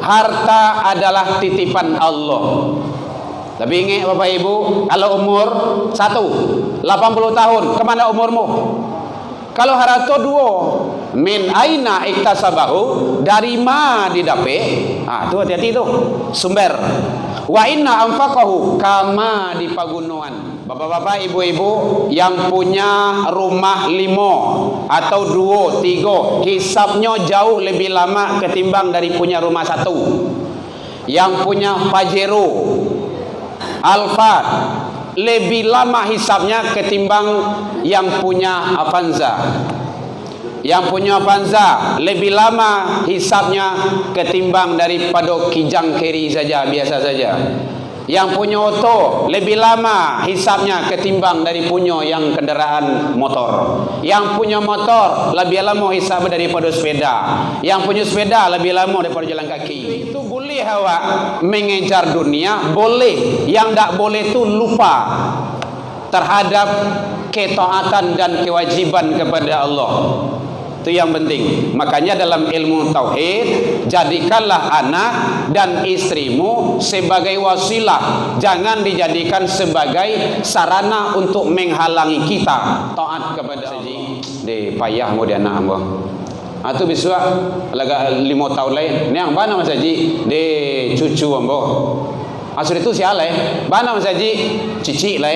harta adalah titipan Allah. Tapi ingat Bapak Ibu, kalau umur 80 tahun, kemana umurmu? Kalau harta 2, min aina iktasabahu, dari mana didapat? Itu hati-hati tu sumber. Wa inna anfaqahu, kama di pagunuan. Bapak-bapak, ibu-ibu yang punya rumah 5 atau 2, 3, hisapnya jauh lebih lama ketimbang dari punya rumah 1. Yang punya Pajero, Alphard, lebih lama hisapnya ketimbang yang punya Avanza. Yang punya Avanza lebih lama hisapnya ketimbang daripada Kijang Carry saja, biasa saja. Yang punya oto lebih lama hisapnya ketimbang dari punya yang kendaraan motor. Yang punya motor lebih lama hisap daripada sepeda. Yang punya sepeda lebih lama daripada jalan kaki. Itu boleh awak mengejar dunia, boleh. Yang tak boleh tu lupa terhadap ketaatan dan kewajiban kepada Allah. Itu yang penting. Makanya dalam ilmu tauhid, jadikanlah anak dan istrimu sebagai wasilah, jangan dijadikan sebagai sarana untuk menghalangi kita taat kepada Allah. Di payah mau dia anak hamba. Itu besok laga 5 tahun lain. Ni yang mana Mas Haji? Di cucu hamba. Asal itu siapa Bana Mas Haji? Cici lah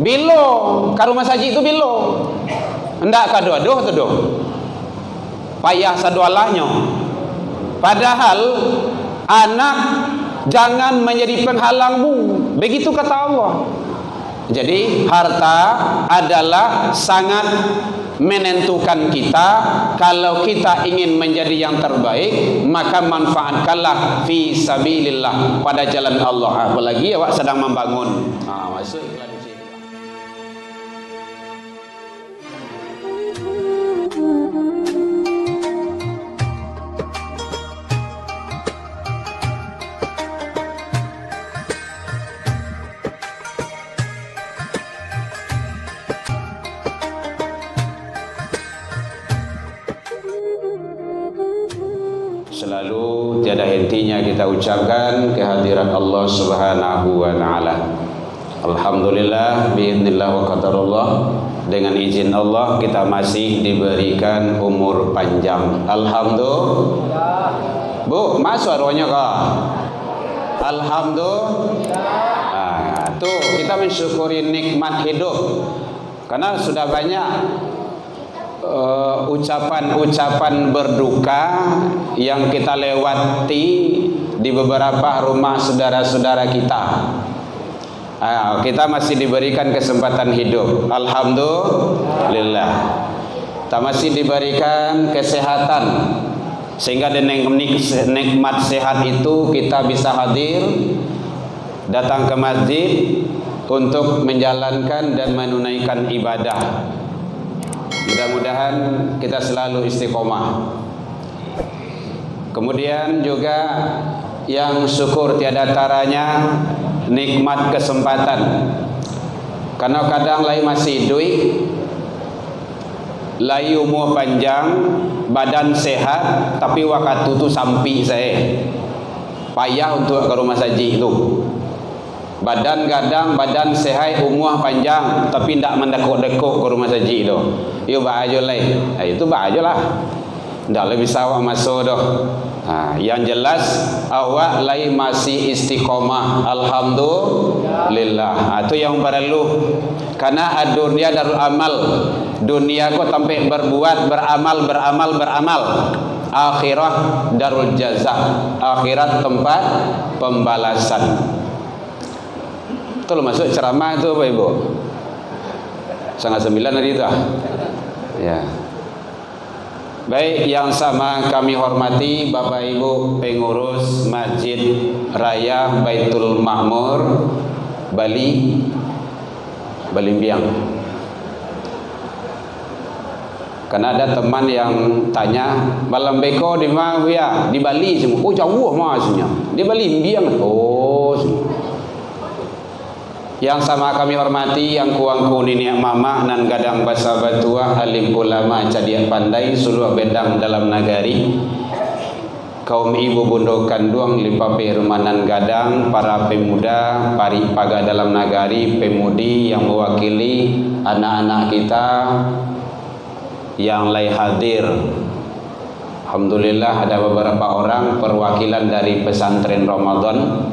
Bilo, karo Mas Haji itu bilo. Hendak kado-ado tu doh. Payah sadualahnya. Padahal anak jangan menjadi penghalangmu. Begitu kata Allah. Jadi harta adalah sangat menentukan kita. Kalau kita ingin menjadi yang terbaik, maka manfaatkanlah fi sabilillah, pada jalan Allah. Apalagi awak sedang membangun. Masuk iklan. Selalu tiada hentinya kita ucapkan kehadiran Allah Subhanahu wa taala. Alhamdulillah biidznillah wa qadarullah. Dengan izin Allah kita masih diberikan umur panjang. Alhamdulillah. Bu, masuk suaranya kah? Alhamdulillah. Tuh kita mensyukuri nikmat hidup. Karena sudah banyak ucapan-ucapan berduka yang kita lewati di beberapa rumah saudara-saudara kita. Kita masih diberikan kesempatan hidup. Alhamdulillah. Kita masih diberikan kesehatan, sehingga dengan nikmat sehat itu kita bisa hadir, datang ke masjid untuk menjalankan dan menunaikan ibadah. Mudah-mudahan kita selalu istiqomah. Kemudian juga yang syukur tiada taranya nikmat kesempatan. Karena kadang lai masih duit, lai umur panjang, badan sehat, tapi waktu itu sampai saya payah untuk ke rumah saji itu. Badan gadang, badan sehat, umur panjang, tapi tidak mendekuk-dekuk ke rumah saji itu. Yo baju lain, itu baju lah. Tidak lebih sawah masuk dah. Yang jelas awak lain masih istiqomah. Alhamdulillah. Itu yang perlu. Karena dunia darul amal. Dunia kau sampai berbuat, beramal. Akhirah darul jaza. Akhirat tempat pembalasan. Itu masuk ceramah itu Bapak Ibu. 8:30 hari itu. Ya. Baik, yang sama kami hormati Bapak Ibu pengurus Masjid Raya Baitul Makmur Balimbiang. Karena ada teman yang tanya, "Malam beko di mana ya?" Di Bali semua. Oh, jauh maksudnya. Di Balimbiang. Oh, yang sama kami hormati yang kuangku niniak mama nan gadang basa batua alim ulama cadiak pandai suluh bedang dalam nagari. kaum ibu bondo kandung lipa permanan gadang, para pemuda paripaga dalam nagari, pemudi yang mewakili anak-anak kita yang lay hadir. Alhamdulillah ada beberapa orang perwakilan dari pesantren Ramadan,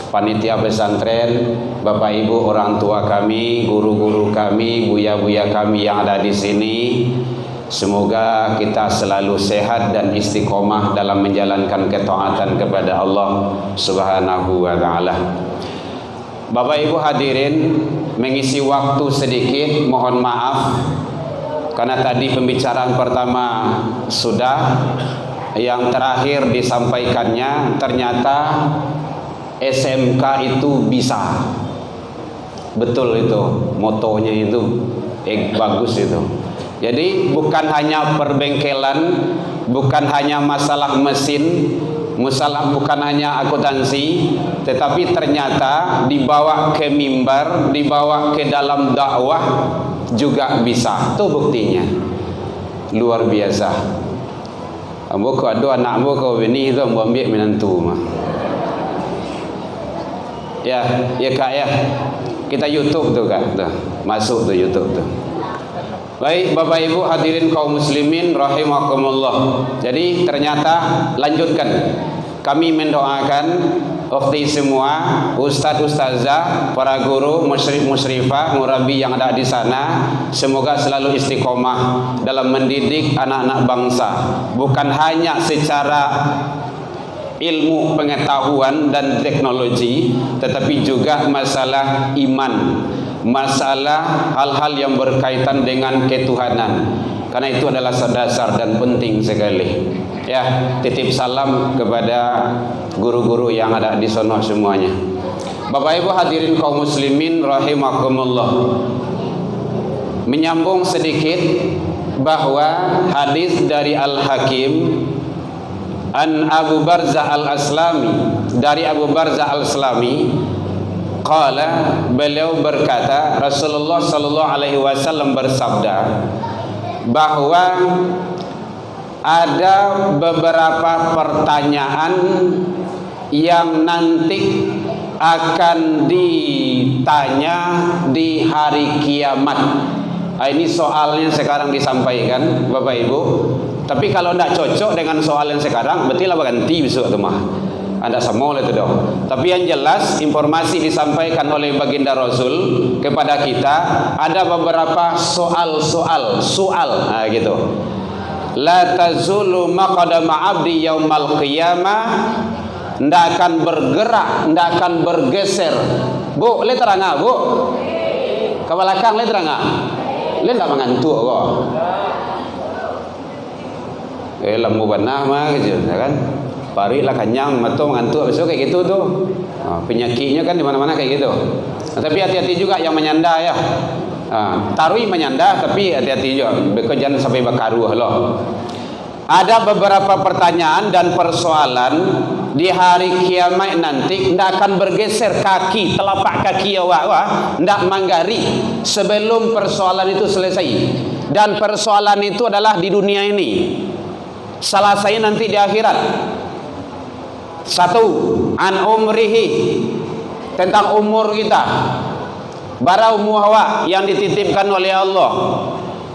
panitia pesantren, bapak ibu orang tua kami, guru-guru kami, buya-buya kami yang ada di sini. Semoga kita selalu sehat dan istiqomah dalam menjalankan ketaatan kepada Allah Subhanahu wa taala. Bapak Ibu hadirin, mengisi waktu sedikit, mohon maaf karena tadi pembicaraan pertama sudah, yang terakhir disampaikannya ternyata SMK itu bisa. Betul itu, motonya itu bagus itu. Jadi bukan hanya perbengkelan, bukan hanya masalah mesin, bukan hanya akuntansi, tetapi ternyata dibawa ke mimbar, dibawa ke dalam dakwah juga bisa. Itu buktinya. Luar biasa. Ambo ko ado anakmu ko bini itu ambo ambil menantu mah. Ya Kak ya. Kita YouTube tuh Kak, tuh. Masuk tuh YouTube tuh. Baik Bapak Ibu hadirin kaum muslimin rahimakumullah. Jadi ternyata lanjutkan, kami mendoakan ukhti semua, ustaz ustazah, para guru, musyrif musyrifah, murabi yang ada di sana, semoga selalu istiqomah dalam mendidik anak-anak bangsa, bukan hanya secara ilmu pengetahuan dan teknologi, tetapi juga masalah iman, masalah hal-hal yang berkaitan dengan ketuhanan, karena itu adalah dasar dan penting sekali. Ya, titip salam kepada guru-guru yang ada di sono semuanya. Bapak Ibu hadirin kaum muslimin rahimakumullah. Menyambung sedikit bahwa hadis dari Al-Hakim an Abu Barzah Al-Aslami, dari Abu Barzah Al-Aslami, qala, beliau berkata, Rasulullah sallallahu alaihi wasallam bersabda bahwa ada beberapa pertanyaan yang nanti akan ditanya di hari kiamat. Ini soalnya sekarang disampaikan Bapak Ibu. Tapi kalau tidak cocok dengan soal yang sekarang, berarti lah ganti besok tu mah. Anda semua itu dong. Tapi yang jelas informasi disampaikan oleh baginda Rasul kepada kita, ada beberapa soal gitu. La tazulu maqdama 'abdi yaumal qiyamah, ndak akan bergerak, ndak akan bergeser. Bu, le teranga, Bu. Ke belakang le teranga. Le ndak mengantuk kok. Lembu benah mah gitu kan. Pari lah kenyang, mato mengantuk, besok kayak gitu tuh. Penyakitnya kan di mana-mana kayak gitu. Tapi hati-hati juga yang menyanda ya. Tarui menyanda, tapi hati-hati juga. Jangan sampai bakaruh loh. Ada beberapa pertanyaan dan persoalan di hari kiamat nanti, tidak akan bergeser kaki, telapak kaki awak, tidak manggari sebelum persoalan itu selesai. Dan persoalan itu adalah di dunia ini. Selesai nanti di akhirat. Satu, an umrihi, tentang umur kita. Bara umur awak yang dititipkan oleh Allah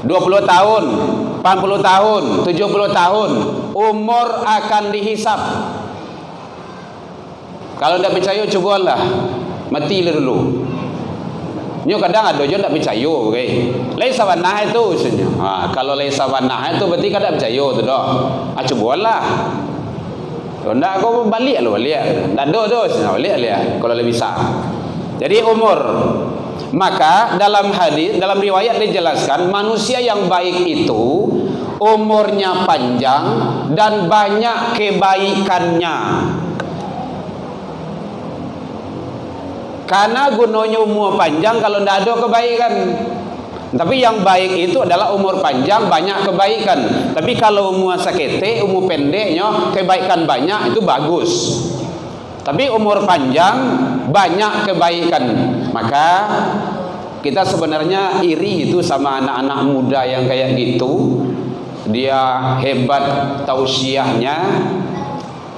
20 tahun, 40 tahun, 70 tahun, umur akan dihisap. Kalau tidak percaya cobalah, mati dulu. Nyo kadang ada je tidak percaya, okay? Laisa wanah itu sebenarnya. Kalau laisa wanah itu berarti kada percaya tu dah. Cobalah. Ndak aku balik lu balik. Ndak do balik kalau lebih bisa. Jadi umur. Maka dalam hadis, dalam riwayat dijelaskan manusia yang baik itu umurnya panjang dan banyak kebaikannya. Karena gunanya umur panjang kalau tidak ada kebaikan. Tapi yang baik itu adalah umur panjang banyak kebaikan. Tapi kalau umur sakete, umur pendeknya kebaikan banyak, itu bagus. Tapi umur panjang banyak kebaikan. Maka kita sebenarnya iri itu sama anak-anak muda yang kayak gitu. Dia hebat tausiahnya,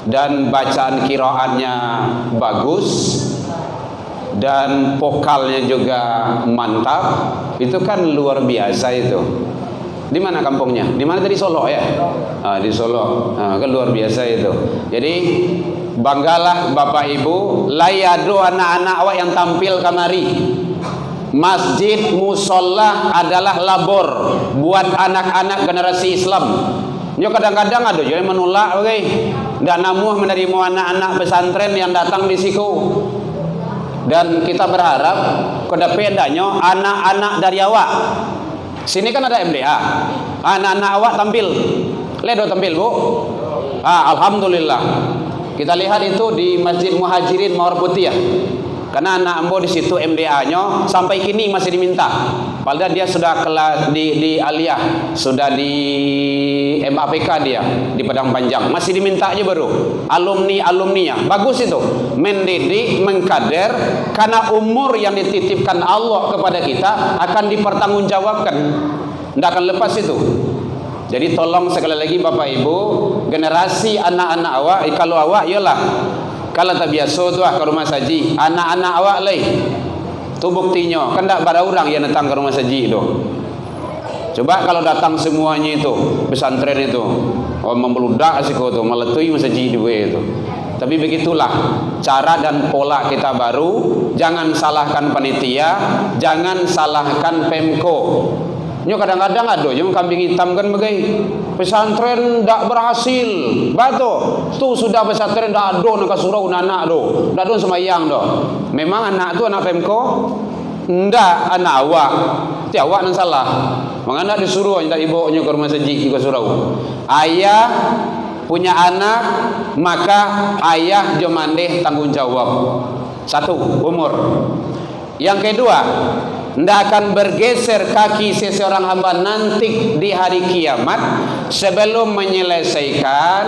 dan bacaan qiraatnya bagus dan vokalnya juga mantap, itu kan luar biasa itu. Di mana kampungnya? Di mana tadi? Solo ya? Di Solo. Kan luar biasa itu. Jadi banggalah Bapak Ibu, layadu anak-anak awak yang tampil kamari. Masjid musola adalah labor buat anak-anak generasi Islam. Yo kadang-kadang ada yang menolak, oke, ndak namuh menerima anak-anak pesantren yang datang di siku. Dan kita berharap kedapedanya anak-anak dari awak. Sini kan ada MDA, anak-anak awak tampil, ledo tampil bu. Alhamdulillah. Kita lihat itu di Masjid Muhajirin Mawar Putih ya. Karena anak ambo di situ MDA-nya sampai kini masih diminta. Padahal dia sudah kelas di aliyah, sudah di MAPK dia di Padang Panjang, masih diminta aja baru. Alumninya bagus itu, mendidik, mengkader, karena umur yang dititipkan Allah kepada kita akan dipertanggungjawabkan, tidak akan lepas itu. Jadi tolong sekali lagi Bapak Ibu, generasi anak-anak awak, kalau awak yalah, kalau tak biasa tu ke rumah saji, anak-anak awak leh. Tu buktinya, kan tak ada orang yang datang ke rumah saji tu. Coba kalau datang semuanya itu, pesantren itu, membeludak sih kau tu, meletui masaji dua itu. Tapi begitulah cara dan pola kita baru. Jangan salahkan panitia, jangan salahkan Pemko. Nyo kadang-kadang ada yang kambing hitam kan bagai pesantren ndak berhasil. Batu tu sudah pesantren ndak ada nak surau anak do. Ndak ada semayang do. Memang anak tu anak Pemko? Ndak, anak awak. Ti awak nang salah. Mangana disuruh ndak ibunya ke rumah saji ke surau. Ayah punya anak, maka ayah jomandeh tanggung jawab. Satu, umur. Yang kedua, tidak akan bergeser kaki seseorang hamba nanti di hari kiamat sebelum menyelesaikan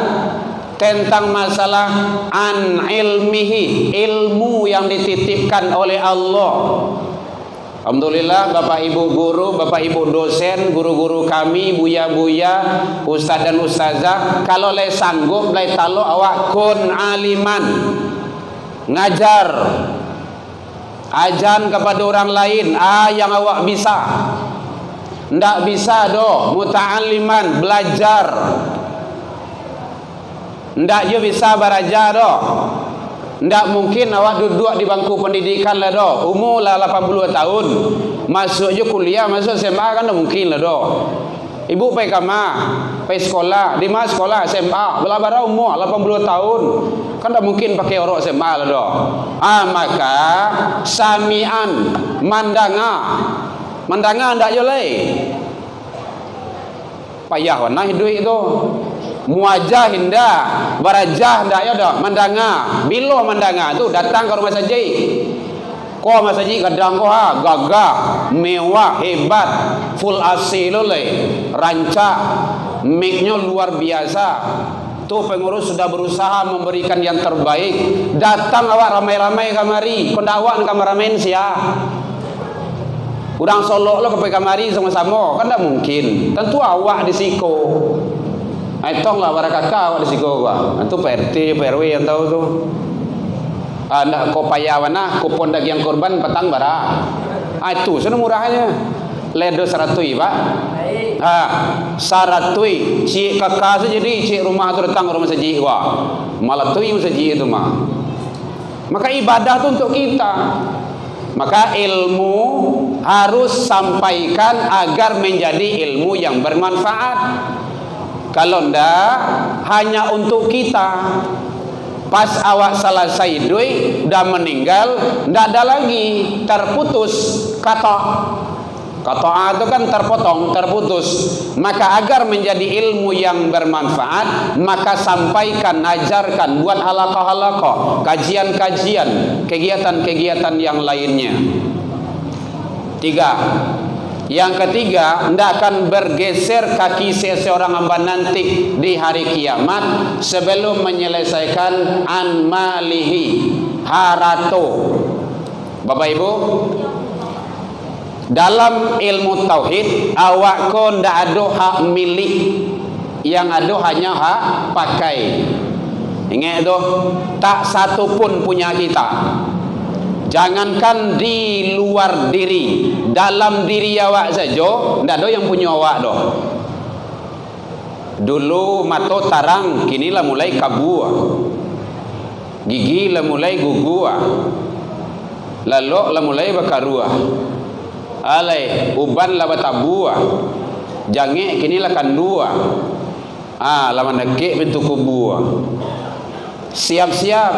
tentang masalah an ilmihi, ilmu yang dititipkan oleh Allah. Alhamdulillah Bapak Ibu guru, Bapak Ibu dosen, guru-guru kami, buya-buya, ustaz dan ustazah, kalau le sanggup le talo awak kun aliman, ngajar, ajan kepada orang lain, yang awak bisa. Ndak bisa do, muta'alliman, belajar. Ndak je bisa belajar do. Ndak mungkin awak duduk di bangku pendidikan lah do. Umur lah 80 tahun. Masuk je kuliah, masuk SMA kan tak mungkin lah do. Ibu pergi kama, pergi sekolah, di mana sekolah SMA, belabara umur 80 tahun. Kan tak mungkin pakai orang SMA lah do. Maka samian, mandanga ndak boleh. Payah warna hidup itu. Muajah hinda, barajah ndak ya do. Mandanga, bilo mandanga tu datang ke rumah saji. Kau masa ji kadang kau gagah, mewah, hebat, full AC loleh, rancak, mic-nya luar biasa. Tuh pengurus sudah berusaha memberikan yang terbaik. Datang awak ramai-ramai kamari, pendakwan kameramen sia. Udang Solo lo ke kamari sama-sama, kan tak mungkin. Tentu awak di siko. Aitong lah para kakak awak di siko gua. Itu PRT, PRW yang tahu tu. Anda ko payawana kupon daging korban petang bara. Itu sana murahnya. Ledo saratui pak. Saratui cik kakak saja di cik rumah tu datang rumah saji gua. Malah tui saji itu mah. Maka ibadah tu untuk kita. Maka ilmu harus sampaikan agar menjadi ilmu yang bermanfaat. Kalau ndak hanya untuk kita. Pas awak selesai duit dah meninggal, ndak ada lagi, terputus kata itu kan terpotong, terputus. Maka agar menjadi ilmu yang bermanfaat, maka sampaikan, ajarkan, buat halaqah-halaqah, kajian-kajian, kegiatan-kegiatan yang lainnya. 3. Yang ketiga, tidak akan bergeser kaki seseorang hamba nanti di hari kiamat sebelum menyelesaikan an malihi, harato. Bapak Ibu, dalam ilmu tauhid awak ko ndak ada hak milik, yang ada hanya hak pakai. Ingat tu, tak satu pun punya kita. Jangankan di luar diri, dalam diri awak saja ndak ada yang punya awak doh. Dulu mato tarang, kini lah mulai kabur. Gigi lah mulai gugua. Lalok lah mulai bakarua. Alai uban lah batabua. Jange kini lah kandua. Laman dekik pintu kubua. Siap-siap.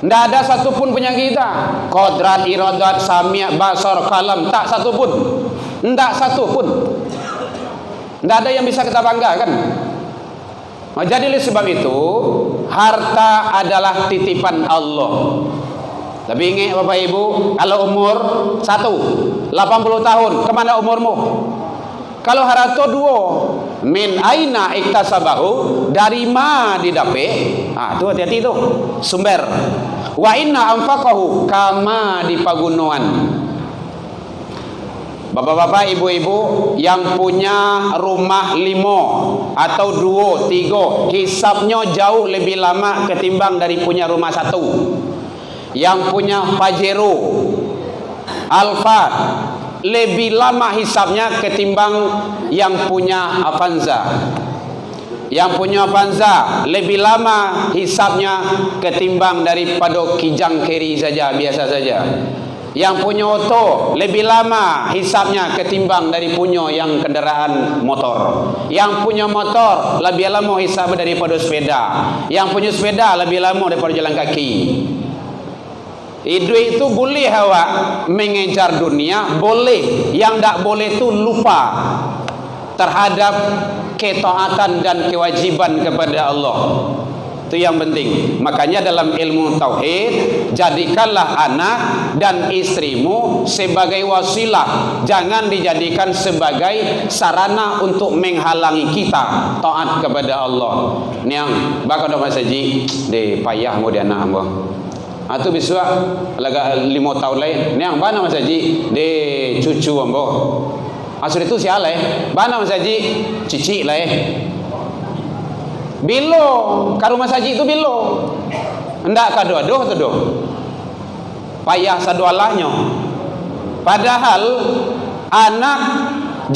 Tidak ada satupun punya kita. Kodrat, iradat, sami', basar, kalam, tak satupun. Tidak satupun. Tidak ada yang bisa kita banggakan. Jadi oleh sebab itu, harta adalah titipan Allah. Tapi ingat Bapak Ibu, kalau umur 1, 80 tahun, kemana umurmu? Kalau harta 2, min aina iktasabahu, dari mana didapat? Tu hati-hati tu, sumber. Wa inna anfaqahu, kama di pagunuan. Bapak-bapak, ibu-ibu yang punya rumah 5 atau 2, 3, hisapnya jauh lebih lama ketimbang dari punya rumah 1. Yang punya Pajero, Alphard, lebih lama hisapnya ketimbang yang punya Avanza. Yang punya Avanza lebih lama hisapnya ketimbang daripada Kijang Keri saja, biasa saja. Yang punya oto lebih lama hisapnya ketimbang dari punya yang kendaraan motor. Yang punya motor lebih lama hisapnya daripada sepeda. Yang punya sepeda lebih lama daripada jalan kaki. Duit itu boleh awak mengejar dunia, boleh. Yang tak boleh itu lupa terhadap ketaatan dan kewajiban kepada Allah. Itu yang penting. Makanya dalam ilmu tauhid, jadikanlah anak dan istrimu sebagai wasilah, jangan dijadikan sebagai sarana untuk menghalangi kita taat kepada Allah. Niang baka do masaji de payah mo di anak ambo. Atu biswa laga 5 tahun lain. Niang bana masaji de cucu ambo. Asal itu siapa bana masaji cici lah bilo karumah saji itu bilo ndak kado-ado tu doh payah sadualahnya. Padahal anak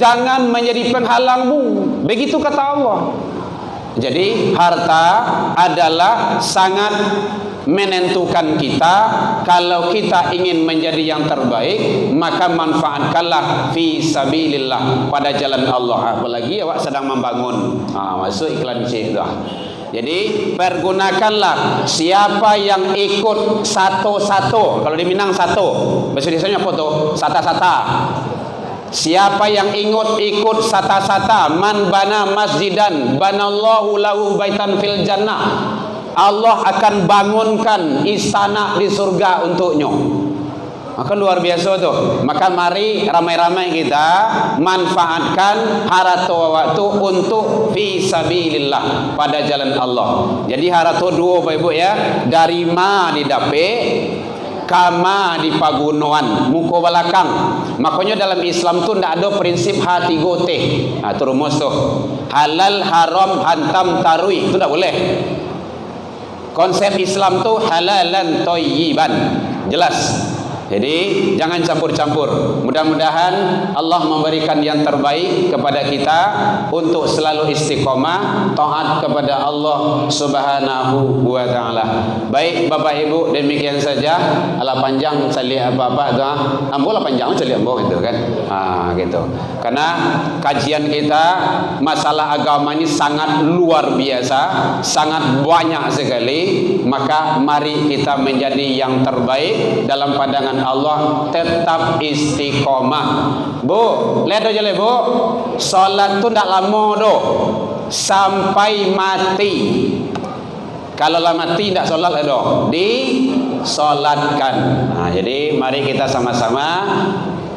jangan menjadi penghalangmu, begitu kata Allah. Jadi harta adalah sangat menentukan kita. Kalau kita ingin menjadi yang terbaik, maka manfaatkanlah fi sabilillah, pada jalan Allah. Apalagi awak sedang membangun, masuk iklan cik dah. Jadi pergunakanlah. Siapa yang ikut satu-satu, kalau di Minang satu, bahasa Indonesianya apa tuh? Sata-sata. Siapa yang ikut sata-sata, man bana masjidan banallahu lahu baitan fil jannah, Allah akan bangunkan istana di surga untuknya. Maka luar biasa tuh. Maka mari ramai-ramai kita manfaatkan harta waktu untuk fi sabilillah, pada jalan Allah. Jadi harta 2 Bapak Ibu ya, dari ma didapat, kama di pagunuan, muka belakang. Makanya dalam Islam tu tidak ada prinsip hati gote. Itu rumus tu. Halal haram hantam tarui, itu tidak boleh. Konsep Islam tu halalan thayyiban, jelas. Jadi jangan campur-campur. Mudah-mudahan Allah memberikan yang terbaik kepada kita untuk selalu istiqomah taat kepada Allah Subhanahu wa taala. Baik Bapak Ibu, demikian saja. Ala panjang cali apa-apa tu. Ambo lah panjang cali ambo gitu kan. Gitu. Karena kajian kita masalah agama ini sangat luar biasa, sangat banyak sekali. Maka mari kita menjadi yang terbaik dalam pandangan Allah, tetap istiqomah. Bu, lihat aja Bu, salat tu tak lama doh, sampai mati. Kalau lah mati tidak solat doh, disolatkan. Jadi mari kita sama-sama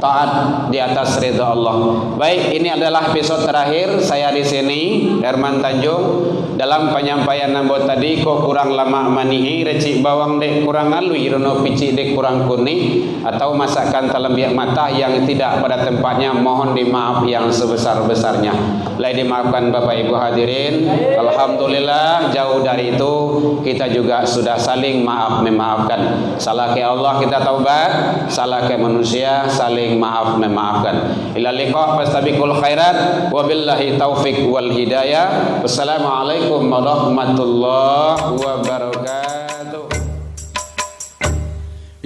taat di atas ridha Allah. Baik, ini adalah episode terakhir saya di sini, Herman Tanjung. dalam penyampaian nambah tadi kok kurang lama manihi recik bawang dek kurang alui rono pici dek kurang kuning atau masakan talembiak mata yang tidak pada tempatnya, mohon dimaaf yang sebesar-besarnya. Lai dimaafkan Bapak Ibu hadirin. Alhamdulillah jauh dari itu kita juga sudah saling maaf memaafkan. Salah ke Allah kita taubat, salah ke manusia saling maaf memaafkan. Ila liqa fastabiqul khairat wabillahi taufik wal hidayah. Wassalamualaikum warahmatullahi wabarakatuh.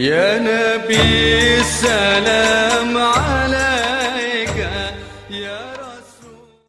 Ya Nabi salam